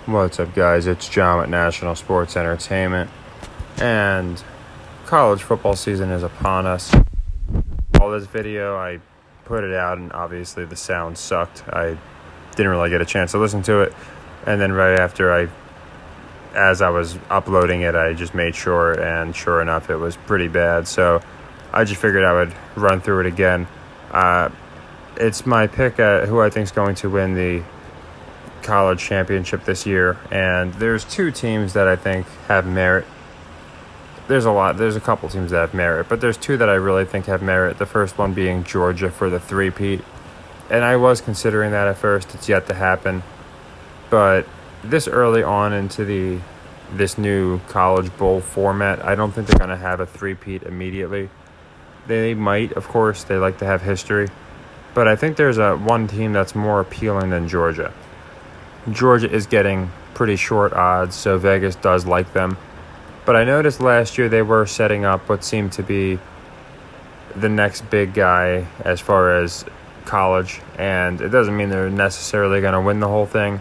What's up, guys? It's John with National Sports Entertainment, and college football season is upon us. All this video, I put it out, and obviously the sound sucked. I didn't really get a chance to listen to it, and then right after as I was uploading it, I just made sure, and sure enough, it was pretty bad. So I just figured I would run through it again. It's my pick at who I think is going to win the college championship this year, and there's two teams that I think have merit. There's a couple teams that have merit, but there's two that I really think have merit. The first one being Georgia for the three-peat, and I was considering that at first. It's yet to happen, but this early on into this new college bowl format, I don't think they're going to have a three-peat immediately. They might, of course. They like to have history, but I think there's one team that's more appealing than Georgia. Georgia is getting pretty short odds, so Vegas does like them. But I noticed last year they were setting up what seemed to be the next big guy as far as college, and it doesn't mean they're necessarily going to win the whole thing,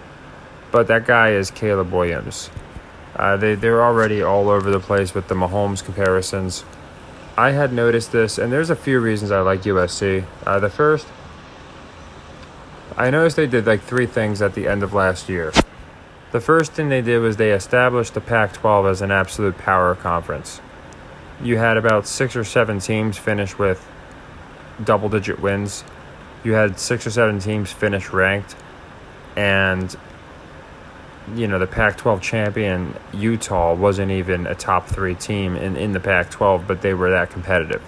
but that guy is Caleb Williams. They're already all over the place with the Mahomes comparisons. I had noticed this, and there's a few reasons I like USC. The first, I noticed they did like three things at the end of last year. The first thing they did was they established the Pac-12 as an absolute power conference. You had about 6 or 7 teams finish with double-digit wins. You had 6 or 7 teams finish ranked. And, the Pac-12 champion, Utah, wasn't even a top 3 team in the Pac-12, but they were that competitive.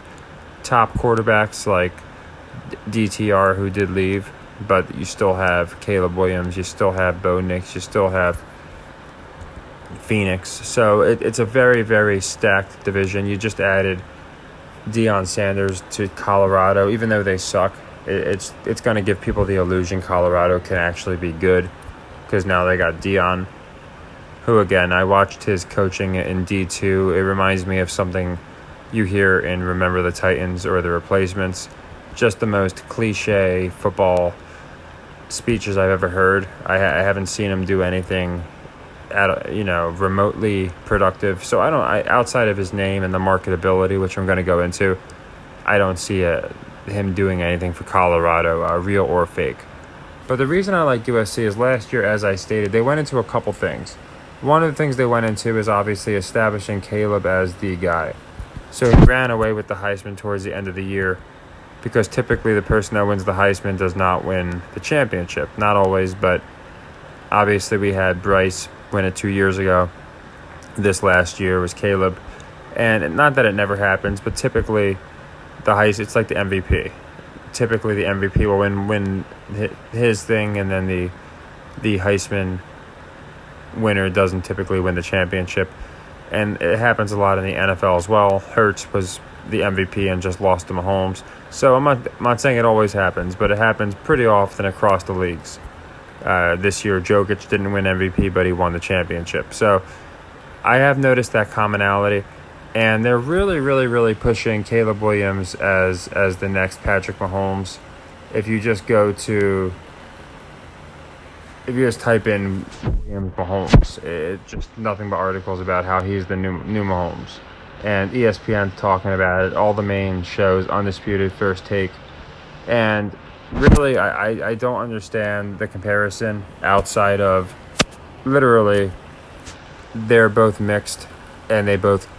Top quarterbacks like DTR, who did leave, but you still have Caleb Williams, you still have Bo Nix, you still have Phoenix. So it's a very, very stacked division. You just added Deion Sanders to Colorado. Even though they suck, it's going to give people the illusion Colorado can actually be good, because now they got Deion, who, again, I watched his coaching in D2. It reminds me of something you hear in Remember the Titans or The Replacements. Just the most cliche football speeches I've ever heard. I haven't seen him do anything remotely productive. So outside of his name and the marketability, which I'm going to go into, I don't see him doing anything for Colorado, real or fake. But the reason I like USC is last year, as I stated, they went into a couple things. One of the things they went into is obviously establishing Caleb as the guy. So he ran away with the Heisman towards the end of the year, because typically the person that wins the Heisman does not win the championship. Not always, but obviously we had Bryce win it 2 years ago. This last year was Caleb. And not that it never happens, but typically it's like the MVP. Typically the MVP will win his thing, and then the Heisman winner doesn't typically win the championship. And it happens a lot in the NFL as well. Hurts was the MVP and just lost to Mahomes. So I'm not saying it always happens, but it happens pretty often across the leagues. This year, Jokic didn't win MVP, but he won the championship. So I have noticed that commonality, and they're really, really, really pushing Caleb Williams as the next Patrick Mahomes. If you just type in Williams Mahomes, it's just nothing but articles about how he's the new Mahomes. And ESPN talking about it, all the main shows, Undisputed, First Take. And really, I don't understand the comparison outside of literally they're both mixed and they both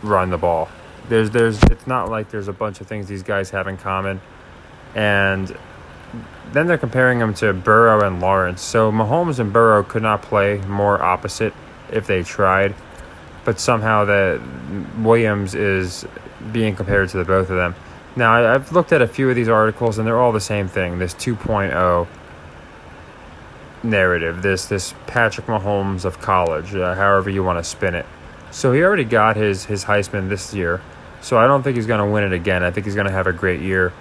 run the ball. It's not like there's a bunch of things these guys have in common. And then they're comparing them to Burrow and Lawrence. So Mahomes and Burrow could not play more opposite if they tried. But somehow that Williams is being compared to the both of them. Now, I've looked at a few of these articles, and they're all the same thing. This 2.0 narrative, this Patrick Mahomes of college, however you want to spin it. So he already got his Heisman this year, so I don't think he's going to win it again. I think he's going to have a great year,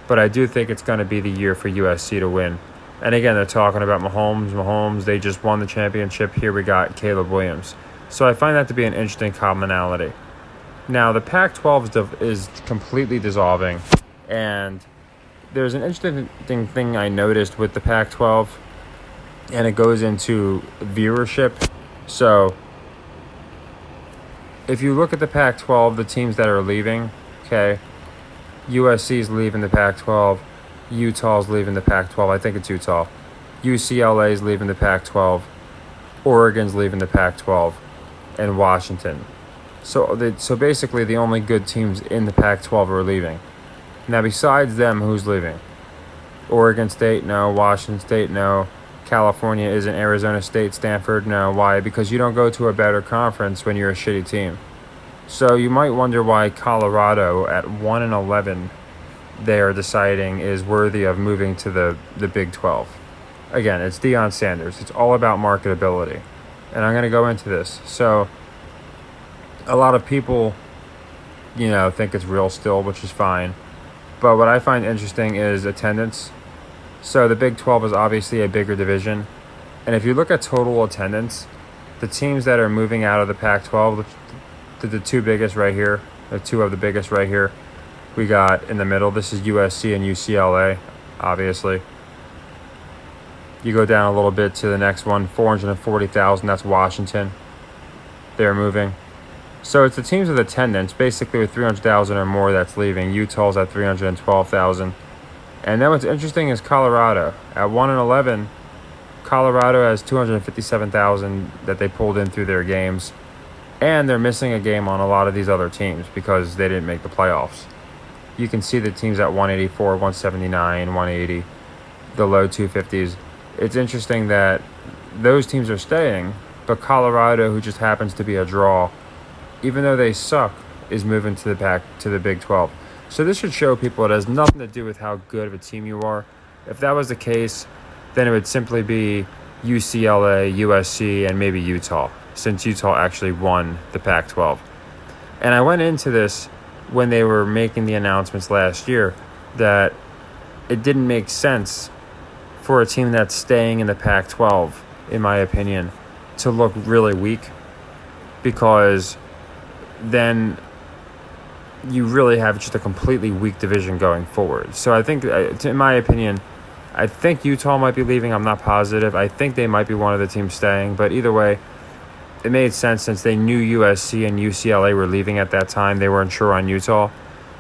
but I do think it's going to be the year for USC to win. And again, they're talking about Mahomes. They just won the championship. Here we got Caleb Williams. So I find that to be an interesting commonality. Now, the Pac-12 is completely dissolving, and there's an interesting thing I noticed with the Pac-12. and it goes into viewership. So if you look at the Pac-12, the teams that are leaving, okay, USC's leaving the Pac-12, Utah's leaving the Pac-12. I think it's Utah. UCLA's leaving the Pac-12, Oregon's leaving the Pac-12, and Washington. So basically the only good teams in the Pac-12 are leaving. Now besides them, who's leaving? Oregon State, no. Washington State, no. California isn't. Arizona State, Stanford, no. Why? Because you don't go to a better conference when you're a shitty team. So you might wonder why Colorado at 1-11 they are deciding is worthy of moving to the Big 12. Again, it's Deion Sanders. It's all about marketability. And I'm going to go into this. So a lot of people, think it's real still, which is fine. But what I find interesting is attendance. So the Big 12 is obviously a bigger division. And if you look at total attendance, the teams that are moving out of the Pac-12, the two biggest right here, the two of the biggest right here, we got in the middle. This is USC and UCLA, obviously. You go down a little bit to the next one, 440,000, that's Washington. They're moving. So it's the teams with attendance, basically with 300,000 or more that's leaving. Utah's at 312,000. And then what's interesting is Colorado. At 1-11, Colorado has 257,000 that they pulled in through their games. And they're missing a game on a lot of these other teams because they didn't make the playoffs. You can see the teams at 184, 179, 180, the low 250s. It's interesting that those teams are staying, but Colorado, who just happens to be a draw, even though they suck, is moving to the Big 12. So this should show people it has nothing to do with how good of a team you are. If that was the case, then it would simply be UCLA, USC, and maybe Utah, since Utah actually won the Pac-12. And I went into this when they were making the announcements last year that it didn't make sense for a team that's staying in the Pac-12, in my opinion, to look really weak, because then you really have just a completely weak division going forward. So I think, in my opinion, I think Utah might be leaving. I'm not positive. I think they might be one of the teams staying. But either way, it made sense since they knew USC and UCLA were leaving at that time. They weren't sure on Utah.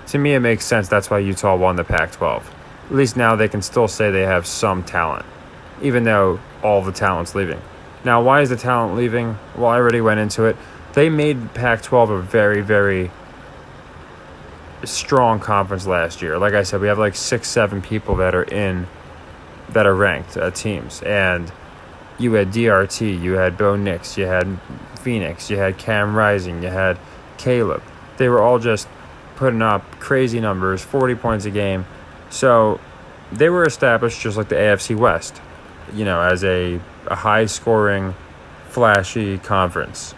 To me, it makes sense. That's why Utah won the Pac-12. At least now they can still say they have some talent, even though all the talent's leaving. Now, why is the talent leaving? Well, I already went into it. They made Pac-12 a very, very strong conference last year. Like I said, we have like 6-7 people that are ranked teams, and you had DRT, you had Bo Nix, you had Phoenix, you had Cam Rising, you had Caleb. They were all just putting up crazy numbers, 40 points a game. So they were established just like the AFC West, as a high-scoring, flashy conference.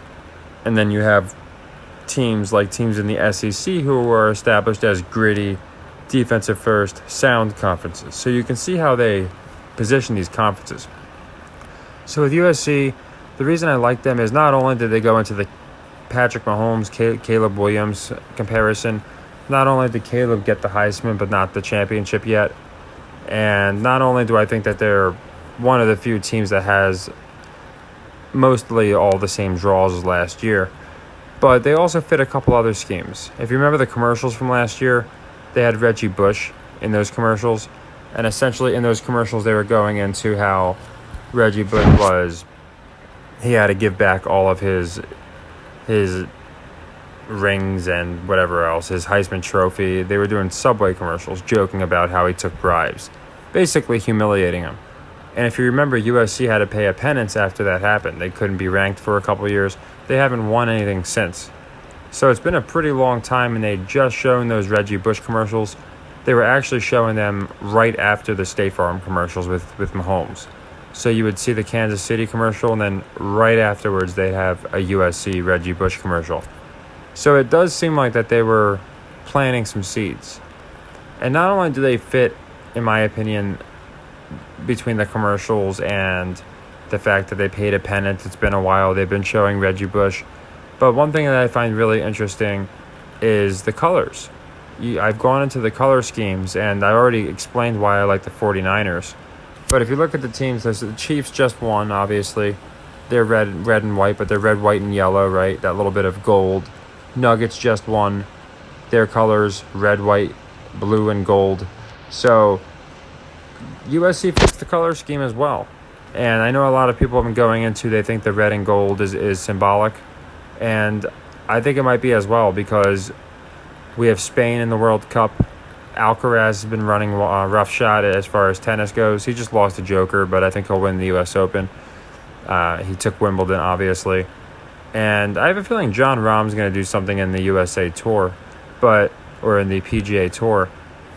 And then you have teams in the SEC who are established as gritty, defensive-first, sound conferences. So you can see how they position these conferences. So with USC, the reason I like them is not only did they go into the Patrick Mahomes, Caleb Williams comparison, not only did Caleb get the Heisman but not the championship yet, and not only do I think that they're one of the few teams that has mostly all the same draws as last year, but they also fit a couple other schemes. If you remember the commercials from last year, they had Reggie Bush in those commercials, and essentially in those commercials they were going into how Reggie Bush he had to give back all of his rings and whatever else, his Heisman Trophy. They were doing Subway commercials joking about how he took bribes, basically humiliating him. And if you remember, USC had to pay a penance after that happened. They couldn't be ranked for a couple years. They haven't won anything since. So it's been a pretty long time, and they just shown those Reggie Bush commercials. They were actually showing them right after the State Farm commercials with Mahomes. So you would see the Kansas City commercial, and then right afterwards they'd have a USC Reggie Bush commercial. So it does seem like that they were planting some seeds. And not only do they fit, in my opinion, between the commercials and the fact that they paid a penance, it's been a while, they've been showing Reggie Bush. But one thing that I find really interesting is the colors. I've gone into the color schemes, and I already explained why I like the 49ers. But if you look at the teams, the Chiefs just won, obviously. They're red and white, but they're red, white, and yellow, right? That little bit of gold. Nuggets just won. Their colors, red, white, blue, and gold. So USC fits the color scheme as well. And I know a lot of people have been going into, they think the red and gold is symbolic. And I think it might be as well, because we have Spain in the World Cup. Alcaraz has been running roughshod as far as tennis goes. He just lost to Joker, but I think he'll win the U.S. Open. He took Wimbledon, obviously. And I have a feeling Jon Rahm's going to do something in the USA Tour, or in the PGA Tour.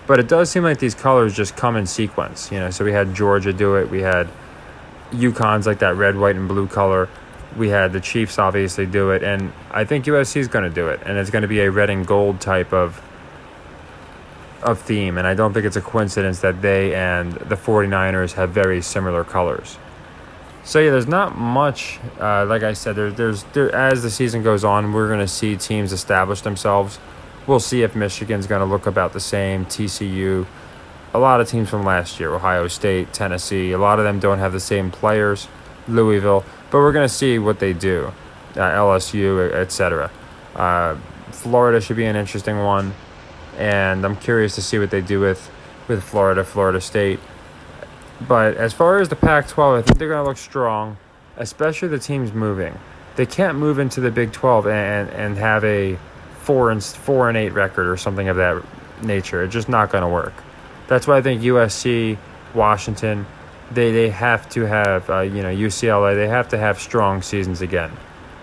But it does seem like these colors just come in sequence. So we had Georgia do it. We had UConn's like that red, white, and blue color. We had the Chiefs obviously do it. And I think USC is going to do it. And it's going to be a red and gold type of theme. And I don't think it's a coincidence that they and the 49ers have very similar colors. So yeah, there's not much. Like I said, there's as the season goes on, we're going to see teams establish themselves. We'll see if Michigan's going to look about the same, TCU. A lot of teams from last year, Ohio State, Tennessee, a lot of them don't have the same players, Louisville, but we're going to see what they do, LSU, etc. Florida should be an interesting one, and I'm curious to see what they do with Florida State. But as far as the Pac-12, I think they're going to look strong, especially the teams moving. They can't move into the Big 12 and have a 4-8 record or something of that nature. It's just not going to work. That's why I think USC, Washington, they have to have, UCLA, they have to have strong seasons again.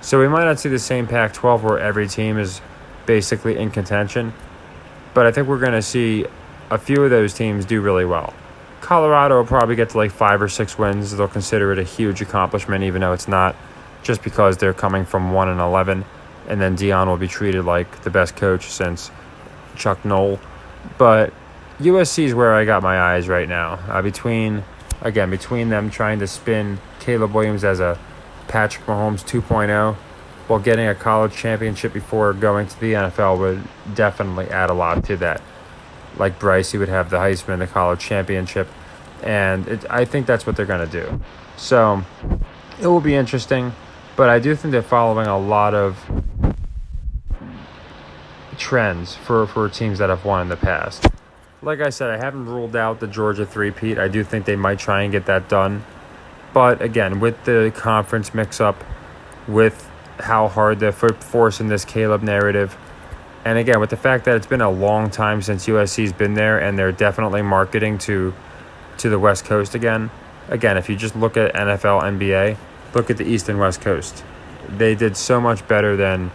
So we might not see the same Pac-12 where every team is basically in contention, but I think we're going to see a few of those teams do really well. Colorado will probably get to like 5 or 6 wins. They'll consider it a huge accomplishment, even though it's not, just because they're coming from 1-11, and then Deion will be treated like the best coach since Chuck Noll. But USC is where I got my eyes right now. Between them trying to spin Caleb Williams as a Patrick Mahomes 2.0 while getting a college championship before going to the NFL would definitely add a lot to that. Like Bryce, he would have the Heisman, the college championship, and I think that's what they're going to do. So it will be interesting, but I do think they're following a lot of trends for teams that have won in the past. Like I said, I haven't ruled out the Georgia three-peat. I do think they might try and get that done. But again, with the conference mix-up, with how hard they're forcing this Caleb narrative, and again, with the fact that it's been a long time since USC's been there, and they're definitely marketing to the West Coast again. Again, if you just look at NFL, NBA, look at the East and West Coast. They did so much better than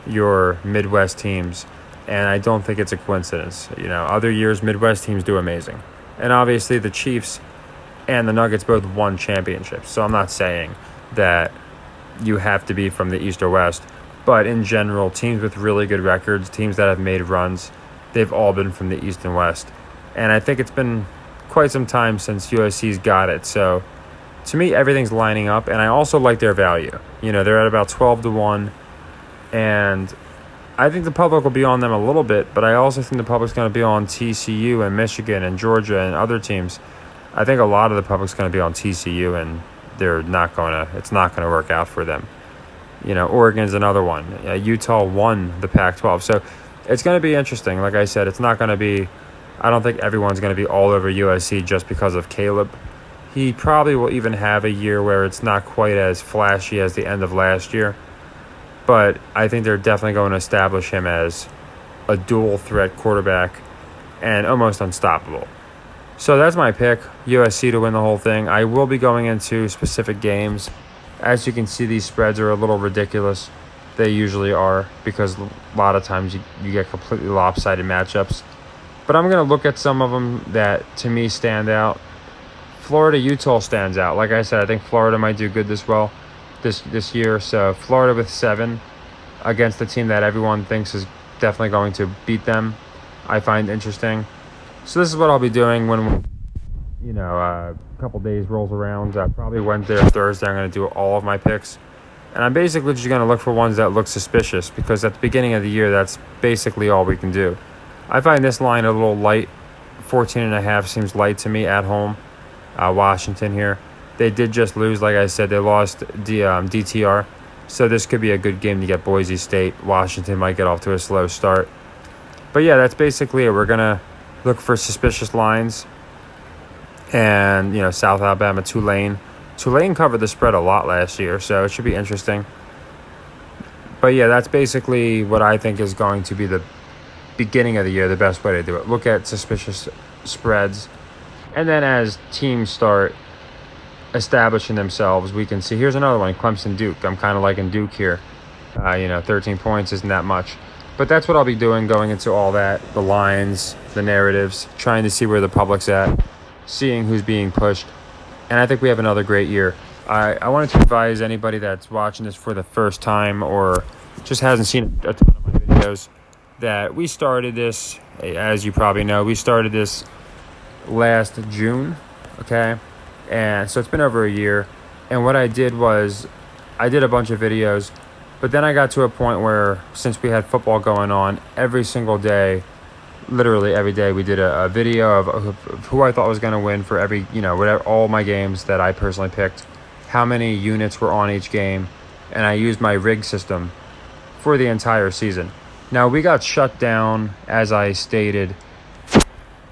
your Midwest teams, and I don't think it's a coincidence. Other years, Midwest teams do amazing. And obviously, the Chiefs and the Nuggets both won championships, so I'm not saying that you have to be from the East or West. But in general, teams with really good records, teams that have made runs, they've all been from the East and West. And I think it's been quite some time since USC's got it. So to me, everything's lining up. And I also like their value. They're at about 12-1. And I think the public will be on them a little bit. But I also think the public's going to be on TCU and Michigan and Georgia and other teams. I think a lot of the public's going to be on TCU, and it's not going to work out for them. Oregon's another one. Utah won the Pac-12. So it's going to be interesting. Like I said, it's not going to be – I don't think everyone's going to be all over USC just because of Caleb. He probably will even have a year where it's not quite as flashy as the end of last year. But I think they're definitely going to establish him as a dual-threat quarterback and almost unstoppable. So that's my pick, USC to win the whole thing. I will be going into specific games. As you can see, these spreads are a little ridiculous. They usually are, because a lot of times you get completely lopsided matchups. But I'm going to look at some of them that, to me, stand out. Florida-Utah stands out. Like I said, I think Florida might do good this year. So Florida with 7 against the team that everyone thinks is definitely going to beat them, I find interesting. So this is what I'll be doing when a couple days rolls around. Probably Wednesday or Thursday, I'm going to do all of my picks. And I'm basically just going to look for ones that look suspicious, because at the beginning of the year, that's basically all we can do. I find this line a little light. 14.5 seems light to me at home. Washington here. They did just lose, like I said. They lost DTR. So this could be a good game to get Boise State. Washington might get off to a slow start. But yeah, that's basically it. We're going to look for suspicious lines. And, South Alabama, Tulane. Tulane covered the spread a lot last year, so it should be interesting. But yeah, that's basically what I think is going to be the beginning of the year, the best way to do it. Look at suspicious spreads. And then as teams start establishing themselves, we can see, here's another one, Clemson Duke. I'm kind of liking Duke here. 13 points isn't that much. But that's what I'll be doing, going into all that, the lines, the narratives, trying to see where the public's at, seeing who's being pushed. And I think we have another great year. I wanted to advise anybody that's watching this for the first time or just hasn't seen a ton of my videos that we started this, as you probably know, we started this last June, okay? And so it's been over a year. And what I did was I did a bunch of videos, but then I got to a point where, since we had football going on, every single day, literally every day, we did a video of who I thought was going to win for every, whatever, all my games that I personally picked, how many units were on each game, and I used my rig system for the entire season. Now, we got shut down, as I stated,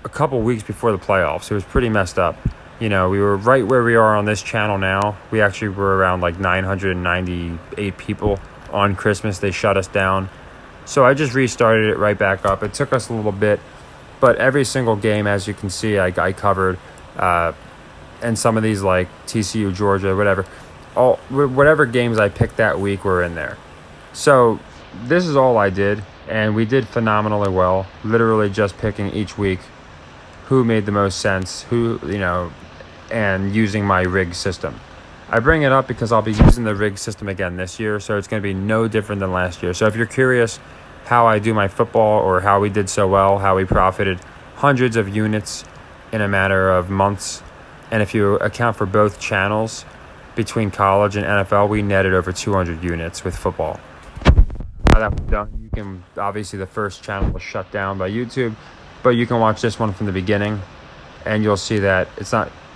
a couple weeks before the playoffs. It was pretty messed up. We were right where we are on this channel now. We actually were around like 998 people on Christmas. They shut us down. So I just restarted it right back up. It took us a little bit, but every single game, as you can see, I covered. And some of these, like TCU, Georgia, whatever games I picked that week were in there. So this is all I did, and we did phenomenally well, literally just picking each week who made the most sense, and using my rig system. I bring it up because I'll be using the rig system again this year, so it's going to be no different than last year. So if you're curious how I do my football or how we did so well, how we profited hundreds of units in a matter of months, and if you account for both channels, between college and NFL, we netted over 200 units with football. How that was done, obviously the first channel was shut down by YouTube, but you can watch this one from the beginning, and you'll see that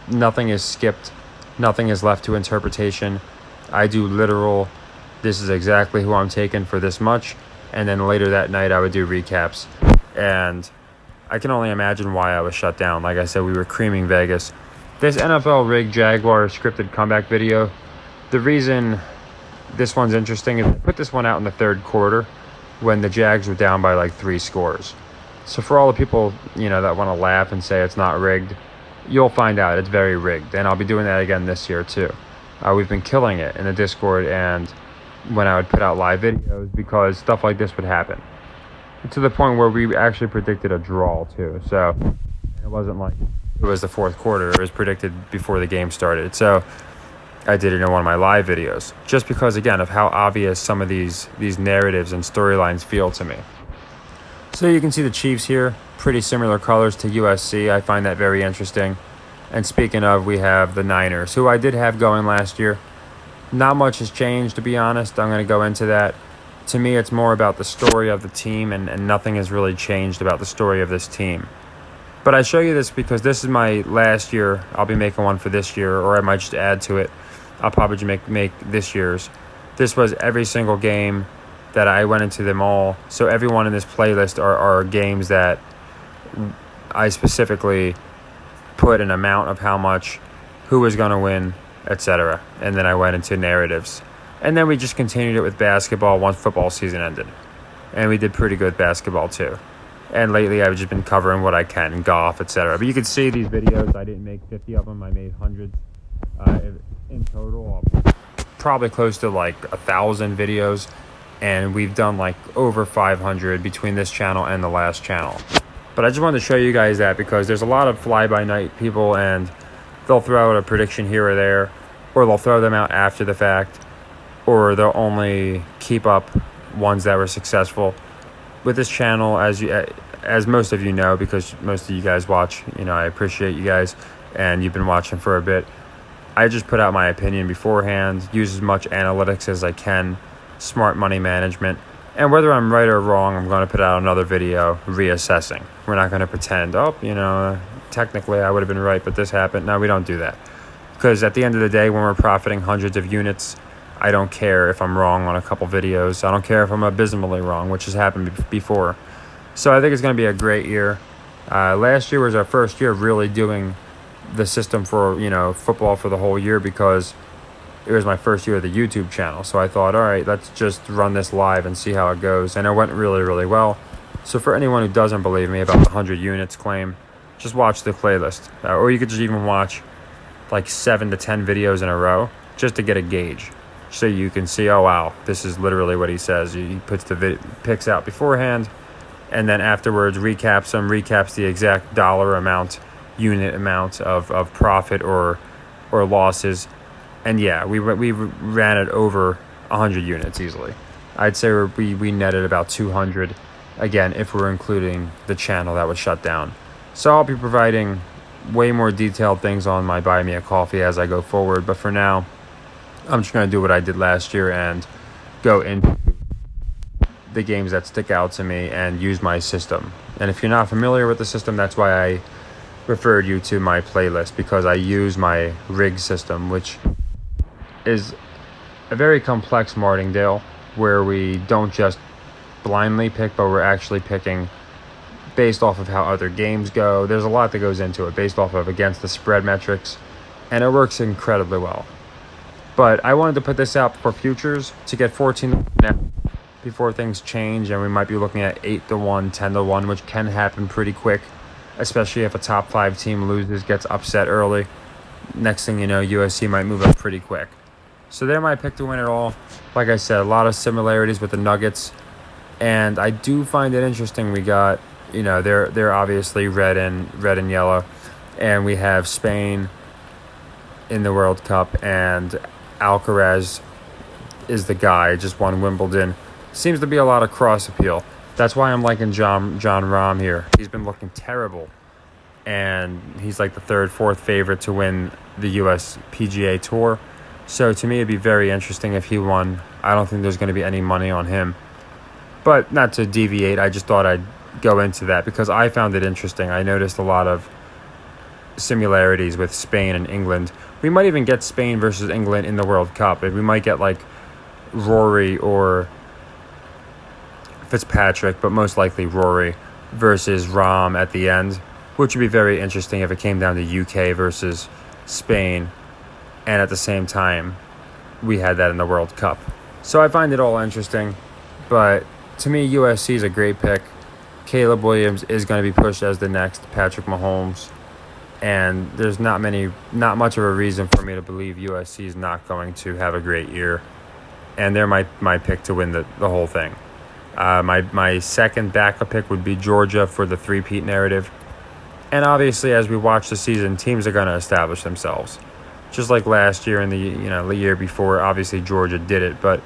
nothing is skipped, nothing is left to interpretation. I do literal, this is exactly who I'm taking for this much, and then later that night I would do recaps. And I can only imagine why I was shut down. Like I said, we were creaming Vegas. This NFL Rig Jaguar scripted comeback video, the reason this one's interesting is I put this one out in the third quarter when the Jags were down by like 3 scores. So for all the people, that want to laugh and say it's not rigged, you'll find out it's very rigged. And I'll be doing that again this year too. We've been killing it in the Discord and when I would put out live videos, because stuff like this would happen. To the point where we actually predicted a draw too. So it wasn't like it was the fourth quarter. It was predicted before the game started. So I did it in one of my live videos. Just because, again, of how obvious some of these narratives and storylines feel to me. So you can see the Chiefs here. Pretty similar colors to USC. I find that very interesting. And speaking of, we have the Niners, who I did have going last year. Not much has changed, to be honest. I'm going to go into that. To me, it's more about the story of the team, and nothing has really changed about the story of this team. But I show you this because this is my last year. I'll be making one for this year, or I might just add to it. I'll probably just make this year's. This was every single game that I went into them all. So everyone in this playlist are games that I specifically put an amount of how much, who was going to win, etc. And then I went into narratives. And then we just continued it with basketball once football season ended. And we did pretty good basketball too. And lately I've just been covering what I can, golf, etc. But you can see these videos, I didn't make 50 of them. I made hundreds. In total, probably close to like 1,000 videos. And we've done like over 500 between this channel and the last channel. But I just wanted to show you guys that because there's a lot of fly-by-night people and they'll throw out a prediction here or there, or they'll throw them out after the fact, or they'll only keep up ones that were successful. With this channel, as most of you know, because most of you guys watch, I appreciate you guys, and you've been watching for a bit. I just put out my opinion beforehand, use as much analytics as I can, smart money management, and whether I'm right or wrong, I'm going to put out another video reassessing. We're not going to pretend, technically I would have been right, but this happened. No, we don't do that. Because at the end of the day, when we're profiting hundreds of units, I don't care if I'm wrong on a couple videos. I don't care if I'm abysmally wrong, which has happened before. So I think it's going to be a great year. Last year was our first year really doing the system for, football for the whole year, because it was my first year of the YouTube channel. So I thought, all right, let's just run this live and see how it goes. And it went really, really well. So for anyone who doesn't believe me about the 100 units claim, just watch the playlist. Or you could just even watch like 7 to 10 videos in a row just to get a gauge. So you can see, oh, wow, this is literally what he says. He puts the picks out beforehand, and then afterwards recaps the exact dollar amount, unit amount of profit or losses. And yeah, we ran it over 100 units easily. I'd say we netted about 200, again, if we're including the channel that was shut down. So I'll be providing way more detailed things on my Buy Me a Coffee as I go forward. But for now, I'm just going to do what I did last year and go into the games that stick out to me and use my system. And if you're not familiar with the system, that's why I referred you to my playlist, because I use my rig system, which is a very complex martingale where we don't just blindly pick, but we're actually picking based off of how other games go. There's a lot that goes into it based off of against the spread metrics, and it works incredibly well. But I wanted to put this out for futures to get 14 now before things change, and we might be looking at 8-1, 10-1, which can happen pretty quick, especially if a top 5 team loses, gets upset early. Next thing you know, USC might move up pretty quick. So they're my pick to win it all. Like I said, a lot of similarities with the Nuggets, and I do find it interesting. We got, they're obviously red and yellow, and we have Spain in the World Cup, and Alcaraz is the guy, just won Wimbledon. Seems to be a lot of cross appeal. That's why I'm liking John Rahm here. He's been looking terrible, and he's like the 3rd, 4th favorite to win the US PGA Tour. So to me, it'd be very interesting if he won. I don't think there's going to be any money on him. But not to deviate, I just thought I'd go into that because I found it interesting. I noticed a lot of similarities with Spain and England. We might even get Spain versus England in the World Cup. We might get like Rory or Fitzpatrick, but most likely Rory versus Rahm at the end, which would be very interesting if it came down to UK versus Spain. And at the same time, we had that in the World Cup. So I find it all interesting. But to me, USC is a great pick. Caleb Williams is going to be pushed as the next Patrick Mahomes. And there's not much of a reason for me to believe USC is not going to have a great year. And they're my pick to win the whole thing. My second backup pick would be Georgia for the three-peat narrative. And obviously, as we watch the season, teams are going to establish themselves. Just like last year and the year before, obviously Georgia did it, but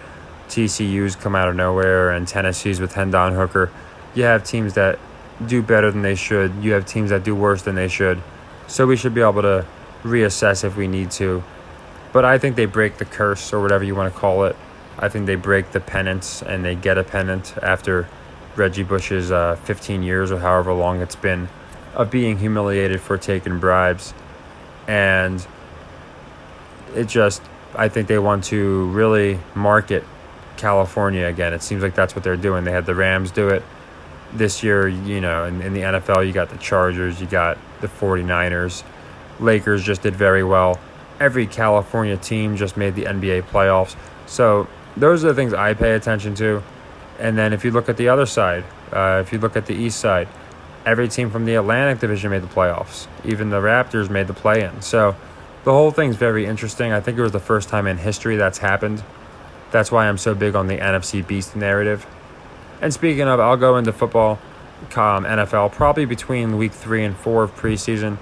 TCU's come out of nowhere and Tennessee's with Hendon Hooker. You have teams that do better than they should. You have teams that do worse than they should. So we should be able to reassess if we need to. But I think they break the curse or whatever you want to call it. I think they break the pennants and they get a pennant after Reggie Bush's 15 years or however long it's been of being humiliated for taking bribes. And I think they want to really market California again. It seems like that's what they're doing. They had the Rams do it this year. In the NFL, you got the Chargers, you got the 49ers. Lakers just did very well. Every California team just made the NBA playoffs. So those are the things I pay attention to. And then if you look at the other side, if you look at the East side, every team from the Atlantic Division made the playoffs. Even the Raptors made the play-in. So the whole thing's very interesting. I think it was the first time in history that's happened. That's why I'm so big on the NFC Beast narrative. And speaking of, I'll go into football, NFL, probably between week 3 and 4 of preseason.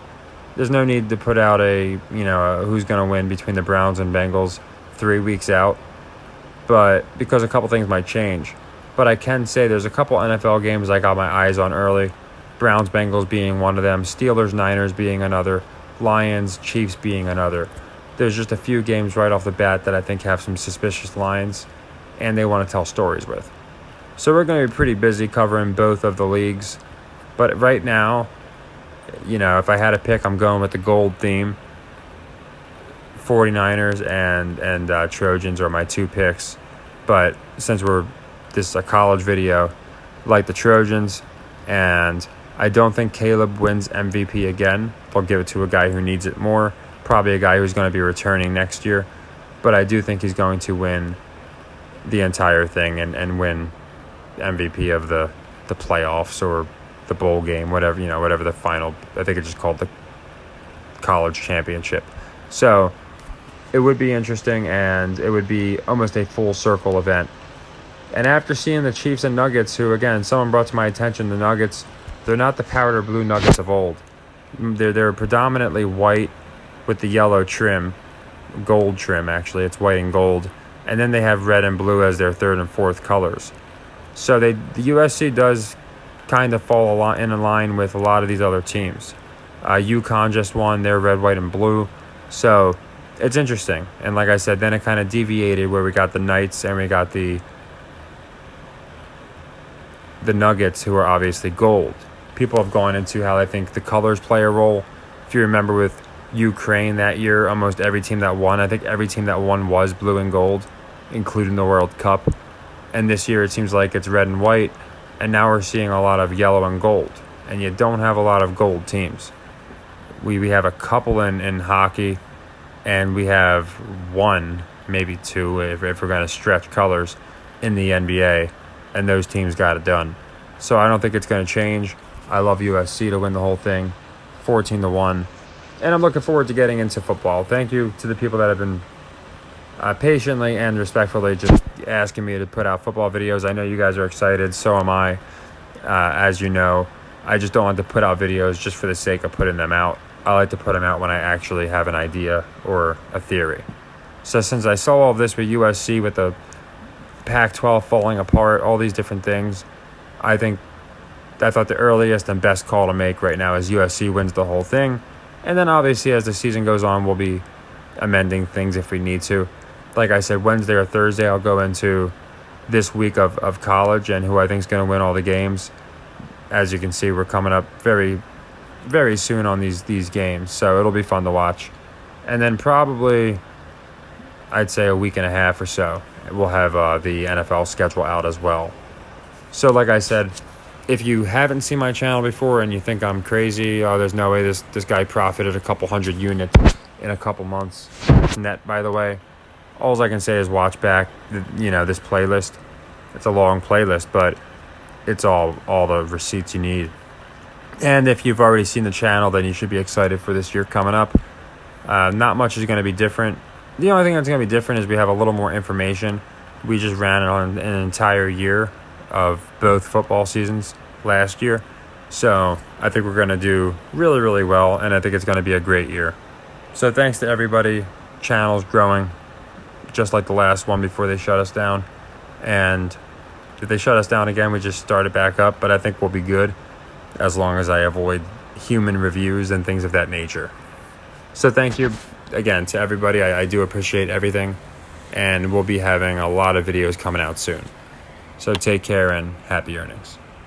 There's no need to put out a who's going to win between the Browns and Bengals 3 weeks out. But because a couple things might change. But I can say there's a couple NFL games I got my eyes on early. Browns, Bengals being one of them. Steelers, Niners being another. Lions, Chiefs being another. There's just a few games right off the bat that I think have some suspicious lines and they want to tell stories with. So we're going to be pretty busy covering both of the leagues. But right now, if I had to pick, I'm going with the gold theme. 49ers and Trojans are my two picks. But since this is a college video, like the Trojans, and I don't think Caleb wins MVP again. They'll give it to a guy who needs it more, probably a guy who's going to be returning next year. But I do think he's going to win the entire thing and win MVP of the playoffs or the bowl game, whatever the final, I think it's just called the college championship. So it would be interesting, and it would be almost a full circle event. And after seeing the Chiefs and Nuggets, who, again, someone brought to my attention, the Nuggets, they're not the powder blue Nuggets of old. They're predominantly white with the yellow trim, gold trim, actually. It's white and gold. And then they have red and blue as their third and fourth colors. So the USC does kind of fall in line with a lot of these other teams. UConn just won. They're red, white, and blue. So it's interesting. And like I said, then it kind of deviated where we got the Knights and we got the Nuggets, who are obviously gold. People have gone into how I think the colors play a role. If you remember with Ukraine that year, almost every team that won, I think every team that won was blue and gold, including the World Cup. And this year it seems like it's red and white, and now we're seeing a lot of yellow and gold. And you don't have a lot of gold teams. We have a couple in hockey, and we have one, maybe two, if we're going to stretch colors, in the NBA, and those teams got it done. So I don't think it's going to change. I love USC to win the whole thing, 14-1. And I'm looking forward to getting into football. Thank you to the people that have been patiently and respectfully just asking me to put out football videos. I know you guys are excited. So am I. As you know, I just don't want to put out videos just for the sake of putting them out. I like to put them out when I actually have an idea or a theory. So since I saw all of this with USC, with the Pac-12 falling apart, all these different things, I thought the earliest and best call to make right now is USC wins the whole thing. And then obviously as the season goes on, we'll be amending things if we need to. Like I said, Wednesday or Thursday, I'll go into this week of college and who I think is going to win all the games. As you can see, we're coming up very, very soon on these games, so it'll be fun to watch. And then probably, I'd say a week and a half or so, we'll have the NFL schedule out as well. So like I said, if you haven't seen my channel before and you think I'm crazy, there's no way this guy profited a couple hundred units in a couple months. Net, by the way. All I can say is watch back, this playlist. It's a long playlist, but it's all the receipts you need. And if you've already seen the channel, then you should be excited for this year coming up. Not much is going to be different. The only thing that's going to be different is we have a little more information. We just ran it on an entire year of both football seasons last year. So I think we're going to do really, really well, and I think it's going to be a great year. So thanks to everybody. Channel's growing, just like the last one before they shut us down. And if they shut us down again, we just start it back up. But I think we'll be good as long as I avoid human reviews and things of that nature. So thank you again to everybody. I do appreciate everything. And we'll be having a lot of videos coming out soon. So take care and happy earnings.